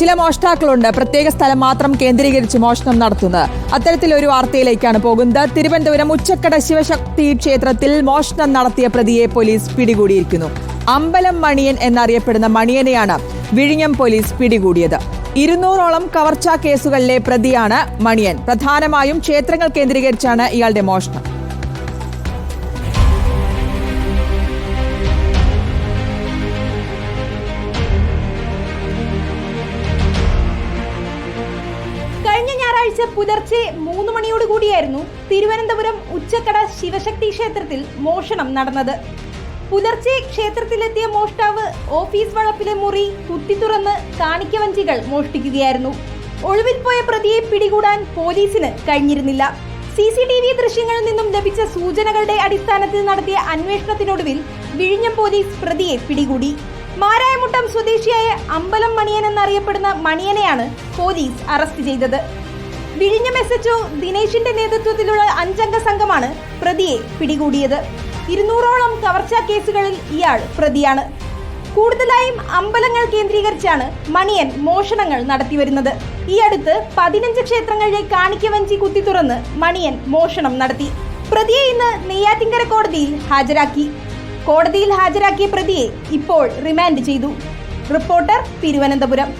ചില മോഷ്ടാക്കളുണ്ട് പ്രത്യേക സ്ഥലം മാത്രം കേന്ദ്രീകരിച്ച് മോഷണം നടത്തുന്നത്. അത്തരത്തിലൊരു വാർത്തയിലേക്കാണ് പോകുന്നത്. തിരുവനന്തപുരം ഉച്ചക്കട ശിവശക്തി ക്ഷേത്രത്തിൽ മോഷണം നടത്തിയ പ്രതിയെ പോലീസ് പിടികൂടിയിരിക്കുന്നു. അമ്പലം മണിയൻ എന്നറിയപ്പെടുന്ന മണിയനെയാണ് വിഴിഞ്ഞം പോലീസ് പിടികൂടിയത്. 200ഓളം കവർച്ചാ കേസുകളിലെ പ്രതിയാണ് മണിയൻ. പ്രധാനമായും ക്ഷേത്രങ്ങൾ കേന്ദ്രീകരിച്ചാണ് ഇയാളുടെ മോഷണം. കഴിഞ്ഞ ഞായറാഴ്ച പുലർച്ചെ 3 മണിയോടുകൂടിയായിരുന്നു തിരുവനന്തപുരം ഉച്ചക്കട ശിവശക്തി ക്ഷേത്രത്തിൽ മോഷണം നടന്നത്. പുലർച്ചെ ക്ഷേത്രത്തിലെത്തിയ മോഷ്ടാവ് ഓഫീസ് വളപ്പിലെ മുറി കുത്തിത്തുറന്ന് കാണിക്കവഞ്ചികൾ മോഷ്ടിക്കുകയായിരുന്നു. ഒളിവിൽ പോയ പ്രതിയെ പിടികൂടാൻ പോലീസിന് കഴിഞ്ഞിരുന്നില്ല. CCTV ദൃശ്യങ്ങളിൽ നിന്നും ലഭിച്ച സൂചനകളുടെ അടിസ്ഥാനത്തിൽ നടത്തിയ അന്വേഷണത്തിനൊടുവിൽ വിഴിഞ്ഞം പോലീസ് പ്രതിയെ പിടികൂടി. മാരായമുട്ടം സ്വദേശിയായ അമ്പലം മണിയൻ എന്നറിയപ്പെടുന്ന മണിയനെയാണ് പോലീസ് അറസ്റ്റ് ചെയ്തത്. വിഴിഞ്ഞം SHO ദിനേശിന്റെ നേതൃത്വത്തിലുള്ള 5-അംഗ സംഘമാണ് പ്രതിയെ പിടികൂടിയത്. 200ഓളം കവർച്ചാ കേസുകളിൽ ഇയാൾ പ്രതിയാണ്. കൂടുതലായും അമ്പലങ്ങൾ കേന്ദ്രീകരിച്ചാണ് മണിയൻ മോഷണങ്ങൾ നടത്തിവരുന്നത്. ഈ അടുത്ത് 15 ക്ഷേത്രങ്ങളിലെ കാണിക്കവഞ്ചി കുത്തിത്തുറന്ന് മണിയൻ മോഷണം നടത്തി. പ്രതിയെ ഇന്ന് നെയ്യാറ്റിൻകര കോടതിയിൽ ഹാജരാക്കി. കോടതിയിൽ ഹാജരാക്കിയ പ്രതിയെ ഇപ്പോൾ റിമാൻഡ് ചെയ്തു. റിപ്പോർട്ടർ, തിരുവനന്തപുരം.